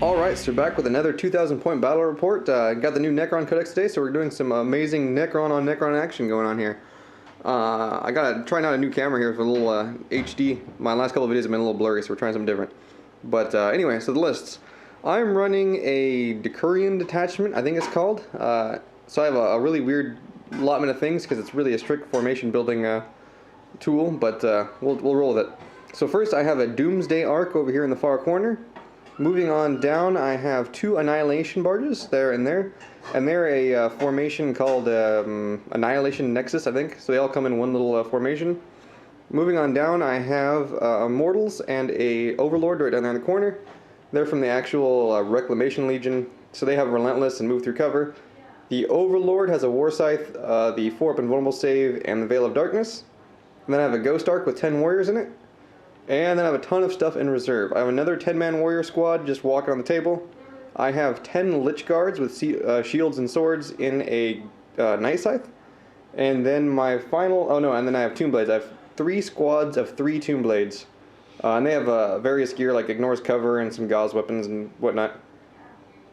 Alright, so we're back with another 2,000 point battle report. Got the new Necron codex today, so we're doing some amazing Necron on Necron action going on here. I gotta try out a new camera here for a little HD. My last couple of videos have been a little blurry, so we're trying something different. But anyway, so the lists. I'm running a Decurion detachment, I think it's called. So I have a really weird allotment of things because it's really a strict formation building tool, but we'll roll with it. So first I have a Doomsday Arc over here in the far corner. Moving on down, I have two Annihilation Barges, there and there. And they're a formation called Annihilation Nexus, I think. So they all come in one little formation. Moving on down, I have Immortals and a Overlord right down there in the corner. They're from the actual Reclamation Legion, so they have Relentless and move through cover. The Overlord has a War Scythe, the 4-up Invulnerable Save, and the Veil of Darkness. And then I have a Ghost Arc with 10 warriors in it. And then I have a ton of stuff in reserve. I have another 10-man warrior squad just walking on the table. I have 10 Lich Guards with shields and swords in a Night Scythe. And then my final... Oh no, and then I have Tomb Blades. I have 3 squads of 3 Tomb Blades. And they have various gear like Ignores Cover and some Gauze weapons and whatnot.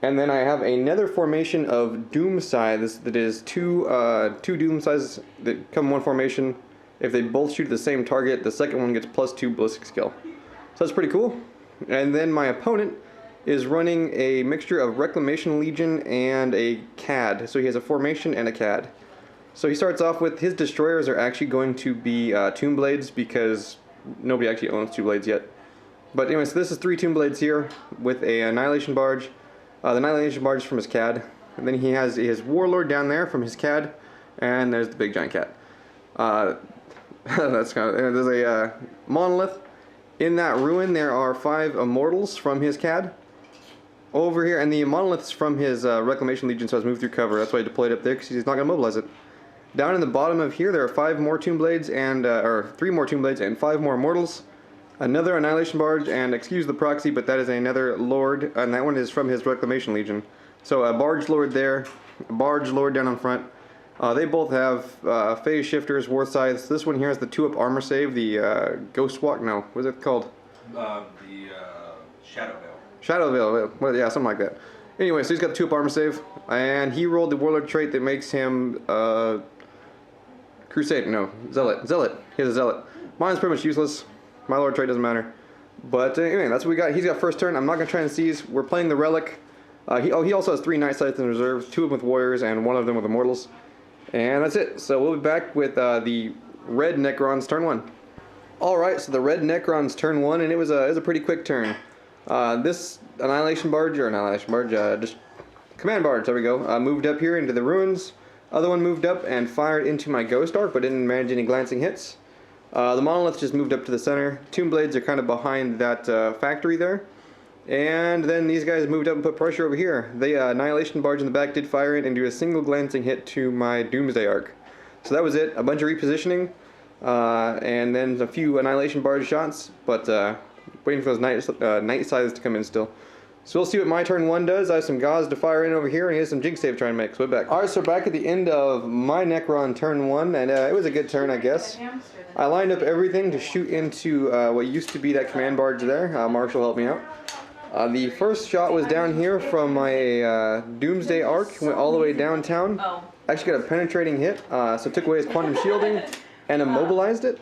And then I have another formation of Doom Scythes that is two Doom Scythes that come in one formation. If they both shoot at the same target, the second one gets +2 ballistic skill. So that's pretty cool. And then my opponent is running a mixture of Reclamation Legion and a CAD. So he has a formation and a CAD. So he starts off with his destroyers are actually going to be Tomb Blades because nobody actually owns Tomb Blades yet. But anyway, so this is 3 Tomb Blades here with a Annihilation Barge. The Annihilation Barge is from his CAD. And then he has his Warlord down there from his CAD. And there's the big giant cat. That's kind of, there's a monolith. In that ruin there are 5 Immortals from his CAD. Over here, and the monolith's from his Reclamation Legion, so it's moved through cover. That's why he deployed up there, because he's not going to mobilize it. Down in the bottom of here there are 5 more Tomb Blades, and or 3 more Tomb Blades and 5 more Immortals. Another Annihilation Barge, and excuse the proxy, but that is another Lord, and that one is from his Reclamation Legion. So a Barge Lord there, a Barge Lord down in front. They both have phase shifters, war scythes. This one here has the 2-up armor save, the Ghost Walk. No, what is it called? The Shadow Veil. Shadow Veil, well, yeah, something like that. Anyway, so he's got the 2-up armor save, and he rolled the Warlord trait that makes him Crusade. No, Zealot. He has a Zealot. Mine's pretty much useless. My Lord trait doesn't matter. But anyway, that's what we got. He's got first turn. I'm not gonna try and seize. We're playing the Relic. He also has 3 Night Scythes in reserve, 2 of them with Warriors and 1 of them with Immortals. And that's it. So we'll be back with the Red Necrons turn 1. Alright, so the Red Necrons turn 1, and it was a pretty quick turn. This Annihilation Barge, just Command Barge, there we go, moved up here into the ruins. Other one moved up and fired into my Ghost Arc, but didn't manage any glancing hits. The Monolith just moved up to the center. Tomb Blades are kind of behind that factory there. And then these guys moved up and put pressure over here. The Annihilation Barge in the back did fire in and do a single glancing hit to my Doomsday Arc. So that was it. A bunch of repositioning, and then a few Annihilation Barge shots, but waiting for those Night Scythes to come in still. So we'll see what my turn 1 does. I have some Gauze to fire in over here, and he has some Jig Save to try and make, so we're back. Alright, so back at the end of my Necron turn 1, and it was a good turn, I guess. I lined up everything to shoot into what used to be that Command Barge there. Marshall helped me out. The first shot was down here from my Doomsday Arc, went all the way downtown. Actually got a penetrating hit, so took away his Quantum Shielding and immobilized it.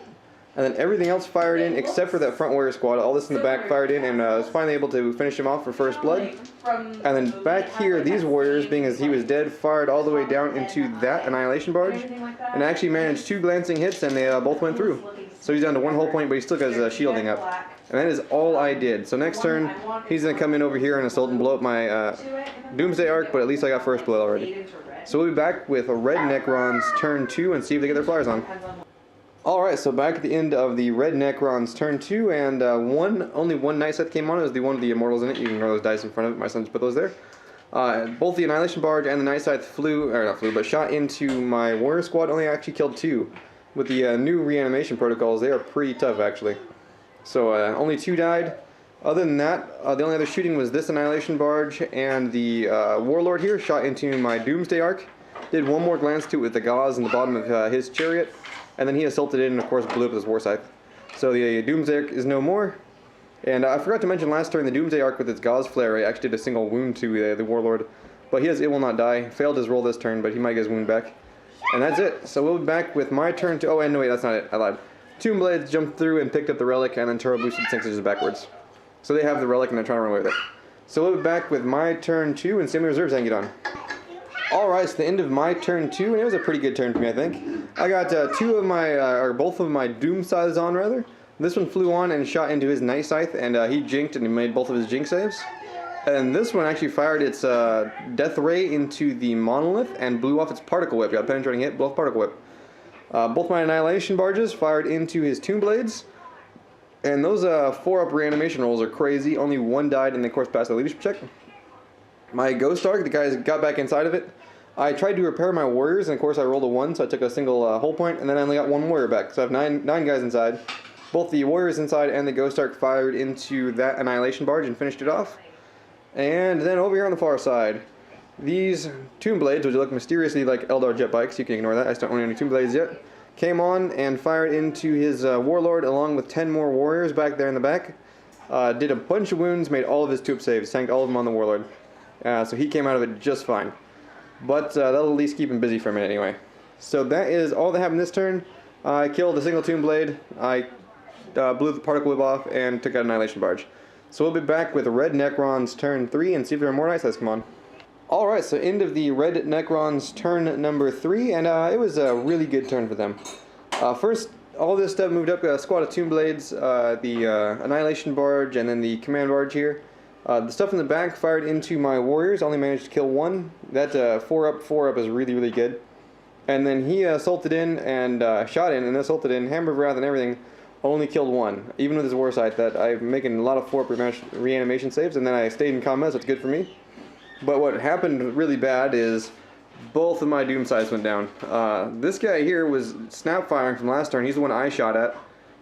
And then everything else fired in except for that front warrior squad. All this in the back fired in, and was finally able to finish him off for first blood. And then back here, these warriors, being as he was dead, fired all the way down into that Annihilation Barge. And actually managed 2 glancing hits, and they both went through. So he's down to 1 whole point, but he still has shielding up. And that is all I did. So next turn, he's going to come in over here and assault and blow up my Doomsday Arc, but at least I got first blood already. So we'll be back with a Red Necrons turn 2 and see if they get their flyers on. Alright, so back at the end of the Red Necrons turn 2, and only one Night Scythe came on. It was the one with the Immortals in it. You can ignore those dice in front of it. My son just put those there. Both the Annihilation Barge and the Night Scythe but shot into my Warrior Squad. Only actually killed 2. With the new reanimation protocols, they are pretty tough, actually. So only 2 died. Other than that, the only other shooting was this Annihilation Barge, and the Warlord here shot into my Doomsday Arc. Did 1 more glance to it with the Gauze in the bottom of his chariot, and then he assaulted it and of course blew up his War Scythe. So the Doomsday Arc is no more. And I forgot to mention last turn the Doomsday arc with its Gauze Flare, I actually did a single wound to the Warlord. But he has It Will Not Die. Failed his roll this turn, but he might get his wound back. And that's it. So we'll be back with my turn to... Oh, and no, wait, that's not it. I lied. Tomb Blades jumped through and picked up the Relic, and then Turbo boosted 6 inches backwards. So they have the Relic, and they're trying to run away with it. So we'll be back with my turn 2, and Stamina Reserves hang it on. Alright, so the end of my turn 2, and it was a pretty good turn for me, I think. I got both of my Doom Scythes on, rather. This one flew on and shot into his Night Scythe, and he jinked, and he made both of his jink saves. And this one actually fired its Death Ray into the Monolith and blew off its Particle Whip. Got a penetrating hit, blew off Particle Whip. Both my Annihilation Barges fired into his Tomb Blades. And those 4-up reanimation rolls are crazy. Only one died, and of course passed the leadership check. My Ghost Arc, the guys got back inside of it. I tried to repair my Warriors, and of course I rolled a 1, so I took a single hull point, and then I only got 1 Warrior back. So I have nine guys inside. Both the Warriors inside and the Ghost Arc fired into that Annihilation Barge and finished it off. And then over here on the far side, these Tomb Blades, which look mysteriously like Eldar jet bikes, you can ignore that, I just don't own any Tomb Blades yet, came on and fired into his Warlord along with 10 more Warriors back there in the back. Did a bunch of wounds, made all of his 2-up saves, tanked all of them on the Warlord. So he came out of it just fine. But that'll at least keep him busy for a minute anyway. So that is all that happened this turn. I killed a single Tomb Blade, I blew the Particle Whip off, and took out Annihilation Barge. So we'll be back with Red Necrons turn 3 and see if there are more Night Scythes come on. Alright, so end of the Red Necrons turn number 3, and it was a really good turn for them. First, all this stuff moved up, a squad of Tomb Blades, the Annihilation Barge, and then the Command Barge here. The stuff in the back fired into my Warriors, only managed to kill 1. That 4-up is really, really good. And then he assaulted in and shot in, and assaulted in, Hammer of Wrath and everything, only killed 1. Even with his War Scythe, that I'm making a lot of 4-up reanimation saves, and then I stayed in combat, so it's good for me. But what happened really bad is both of my Doom Scythes went down. This guy here was snap firing from last turn. He's the one I shot at.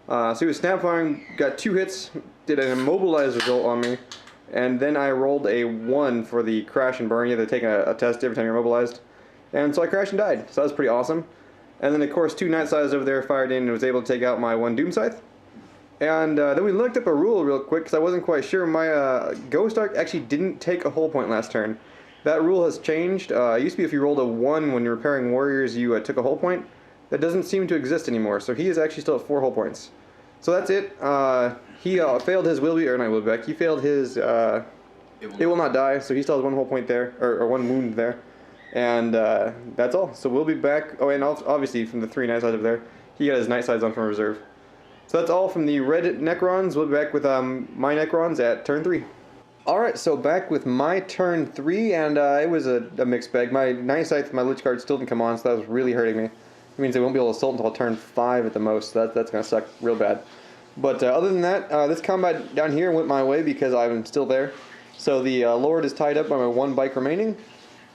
So he was snap firing, got 2 hits, did an immobilize result on me, and then I rolled a 1 for the crash and burn. You have to take a test every time you're immobilized. And so I crashed and died. So that was pretty awesome. And then of course 2 Night Scythes over there fired in and was able to take out my 1 Doom Scythe. And then we looked up a rule real quick because I wasn't quite sure. My Ghost Arc actually didn't take a hull point last turn. That rule has changed. It used to be if you rolled a 1 when you're repairing Warriors, you took a hull point. That doesn't seem to exist anymore. So he is actually still at 4 hull points. So that's it. He failed his he failed his It Will Not Die. So he still has 1 hull point there, or 1 wound there. And that's all. So we'll be back. Oh, and obviously from the 3 Night Scythes over there, he got his Night Scythes on from reserve. So that's all from the Red Necrons. We'll be back with my Necrons at turn 3. Alright, so back with my turn 3, and it was a mixed bag. My Night Scythe, my Lich Guard still didn't come on, so that was really hurting me. It means I won't be able to assault until turn 5 at the most, so that's going to suck real bad. But other than that, this combat down here went my way because I'm still there. So the Lord is tied up by my 1 bike remaining.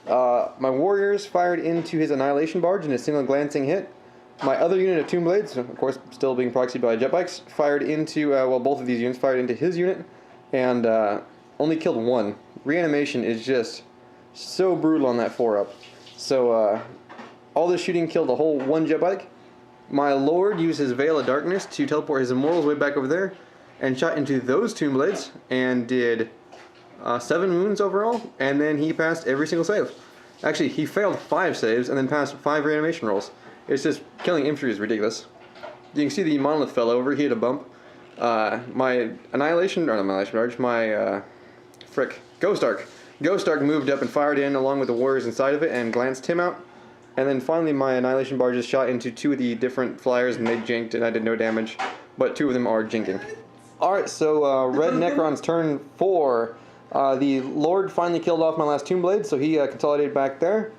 My Warriors fired into his Annihilation Barge in a single glancing hit. My other unit of Tomb Blades, of course still being proxied by jet bikes, fired into, both of these units fired into his unit, and only killed 1. Reanimation is just so brutal on that 4-up. So all this shooting killed a whole 1 jet bike. My Lord used his Veil of Darkness to teleport his Immortals way back over there, and shot into those Tomb Blades, and did 7 wounds overall, and then he passed every single save. Actually, he failed 5 saves, and then passed 5 reanimation rolls. It's just, killing infantry is ridiculous. You can see the Monolith fell over, he had a bump. My Ghost Arc. Ghost Arc moved up and fired in along with the Warriors inside of it and glanced him out. And then finally my Annihilation Barges shot into 2 of the different flyers and they jinked and I did no damage. But 2 of them are jinking. Alright, so Red Necron's turn 4. The Lord finally killed off my last Tomb Blade, so he consolidated back there.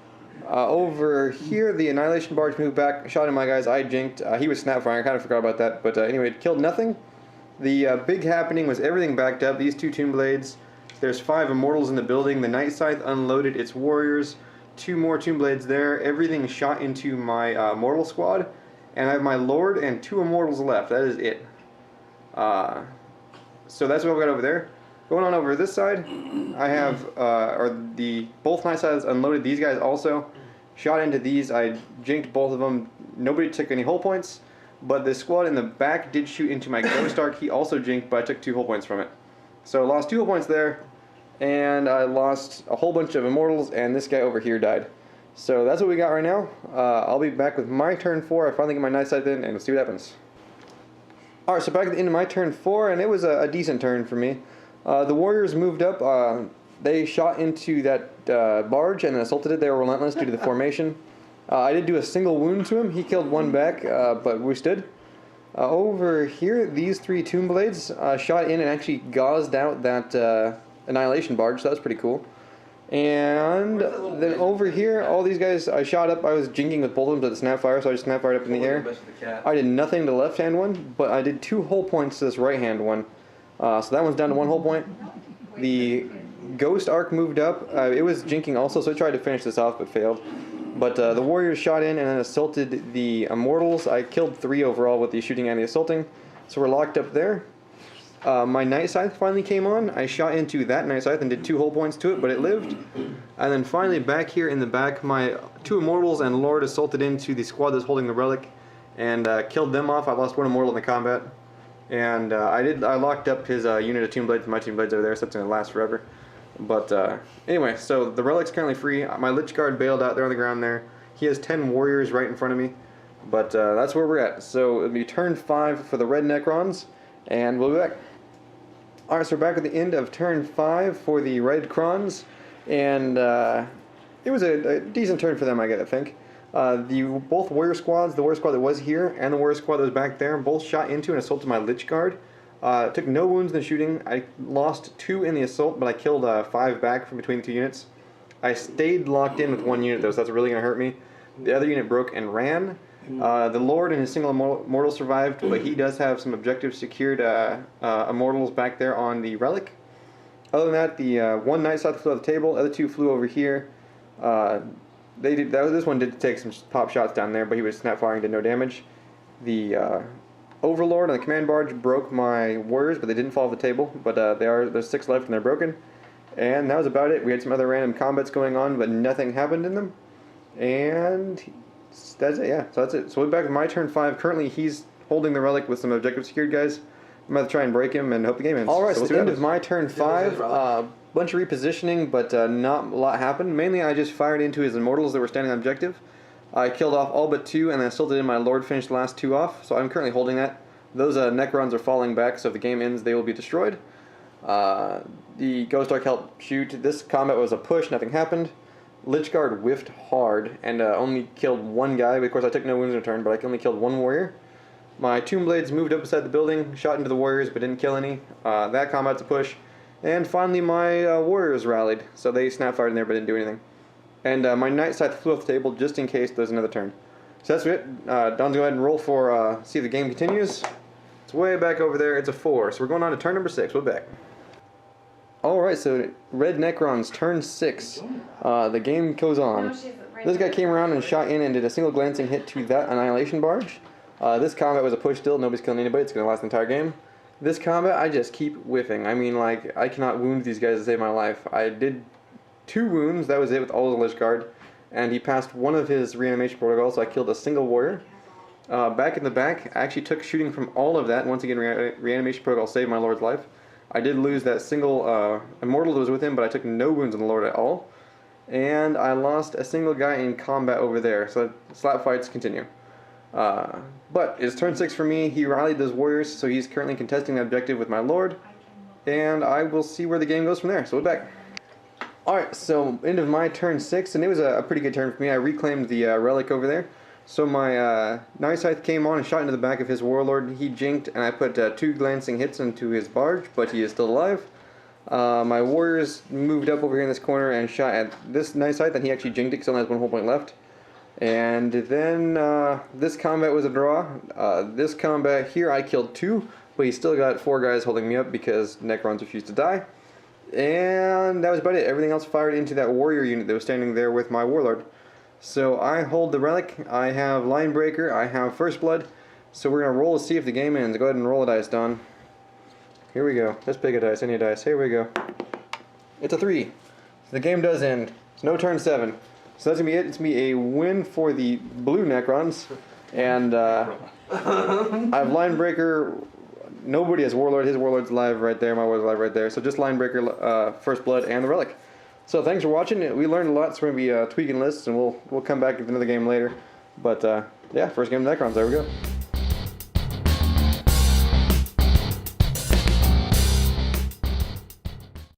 Over here, the Annihilation Barge moved back, shot at my guys, I jinked. He was snap firing, I kind of forgot about that, but anyway, it killed nothing. The big happening was everything backed up, these 2 Tomb Blades. There's 5 Immortals in the building, the Night Scythe unloaded its Warriors, 2 more Tomb Blades there, everything shot into my Mortal Squad, and I have my Lord and 2 Immortals left, that is it. So that's what I've got over there. Going on over this side, I have both Night Scythes unloaded these guys also. Shot into these, I jinked both of them. Nobody took any hull points. But the squad in the back did shoot into my Ghost Arc. He also jinked, but I took 2 hull points from it. So I lost 2 hull points there, and I lost a whole bunch of Immortals, and this guy over here died. So that's what we got right now. I'll be back with my turn 4. I finally get my Night Scythe in, and we'll see what happens. Alright, so back at the end of my turn 4, and it was a decent turn for me. The Warriors moved up. They shot into that barge and then assaulted it. They were relentless due to the formation. I did do a single wound to him. He killed 1 back, but we stood. Over here, these 3 Tomb Blades shot in and actually gauzed out that Annihilation barge, so that was pretty cool. And then over here, all these guys I shot up. I was jinking with both of them to the Snapfire, so I just Snapfired up in the air. I did nothing to the left-hand one, but I did 2 hull points to this right-hand one. So that one's down to 1 hull point. The Ghost Arc moved up. It was jinking also, so I tried to finish this off, but failed. But the Warriors shot in and then assaulted the Immortals. I killed 3 overall with the shooting and the assaulting, so we're locked up there. My Night Scythe finally came on. I shot into that Night Scythe and did 2 hull points to it, but it lived. And then finally back here in the back, my 2 Immortals and Lord assaulted into the squad that's holding the relic and killed them off. I lost 1 Immortal in the combat. And I locked up his unit of Tomb Blades, my Tomb Blades over there, so it's going to last forever. But anyway, so the relic's currently free. My Lich Guard bailed out there on the ground there. He has 10 warriors right in front of me. But that's where we're at. So it'll be turn 5 for the red Necrons, and we'll be back. Alright, so we're back at the end of turn 5 for the red Crons. And it was a decent turn for them, I think. Both warrior squads, the warrior squad that was here and the warrior squad that was back there, both shot into and assaulted my Lich Guard. Took no wounds in the shooting. I lost 2 in the assault, but I killed 5 back from between the 2 units. I stayed locked in with 1 unit though, so that's really going to hurt me. The other unit broke and ran. The Lord and his single immortal survived, but he does have some objectives secured immortals back there on the relic. Other than that, the 1 Night Scythe flew off the table, the other 2 flew over here. This one did take some pop shots down there, but he was snap firing, did no damage. The Overlord and the Command Barge broke my warriors, but they didn't fall off the table. But there's 6 left and they're broken. And that was about it. We had some other random combats going on, but nothing happened in them. And that's it, yeah. So that's it. So we're back to my turn 5. Currently, he's holding the relic with some objective secured guys. I'm going to try and break him and hope the game ends. Alright, so the end of my turn 5. Bunch of repositioning, but not a lot happened. Mainly, I just fired into his immortals that were standing on objective. I killed off all but 2, and then assaulted in my Lord, finished the last 2 off. So I'm currently holding that. Those Necrons are falling back, so if the game ends, they will be destroyed. The Ghost Arc helped shoot. This combat was a push, nothing happened. Lich Guard whiffed hard and only killed 1 guy. Of course, I took no wounds in return, but I only killed 1 warrior. My Tomb Blades moved up beside the building, shot into the warriors, but didn't kill any. That combat's a push. And finally, my warriors rallied, so they snap-fired in there, but didn't do anything. And my Night Scythe flew off the table just in case there's another turn. So that's it. Don's go ahead and roll for see if the game continues. It's way back over there. It's a 4, so we're going on to turn number 6. We're back. Alright, so Red Necrons, turn 6. The game goes on. This guy came around and shot in and did a single glancing hit to that Annihilation Barge. This combat was a push still. Nobody's killing anybody. It's going to last the entire game. This combat, I just keep whiffing. I mean, like, I cannot wound these guys to save my life. I did 2 wounds. That was it with all the Lich Guard. And he passed 1 of his reanimation protocols, so I killed a single warrior. Back in the back, I actually took shooting from all of that. Once again, reanimation protocol saved my Lord's life. I did lose that single immortal that was with him, but I took no wounds on the Lord at all. And I lost a single guy in combat over there, so slap fights continue. But it's turn 6 for me. He rallied those warriors, so he's currently contesting the objective with my Lord. And I will see where the game goes from there. So we're back. Alright, so end of my turn 6, and it was a pretty good turn for me. I reclaimed the relic over there. So my Night Scythe came on and shot into the back of his Warlord. He jinked, and I put 2 glancing hits into his barge, but he is still alive. My warriors moved up over here in this corner and shot at this Night Scythe, and he actually jinked it because he only has 1 whole point left. And then this combat was a draw. This combat here I killed 2, but he still got 4 guys holding me up because Necrons refused to die. And that was about it. Everything else fired into that warrior unit that was standing there with my Warlord. So I hold the relic. I have Linebreaker. I have First Blood. So we're going to roll to see if the game ends. Go ahead and roll a dice, Don. Here we go. Let's pick a dice. Any dice. Here we go. It's a 3. So the game does end. It's no turn 7. So that's going to be it. It's going to be a win for the blue Necrons. And I have Linebreaker. Nobody has Warlord. His Warlord's live right there. My Warlord's live right there. So just Linebreaker, First Blood, and the Relic. So thanks for watching. We learned a lot, so we're going to be tweaking lists, and we'll come back with another game later. But yeah, first game of Necrons. There we go.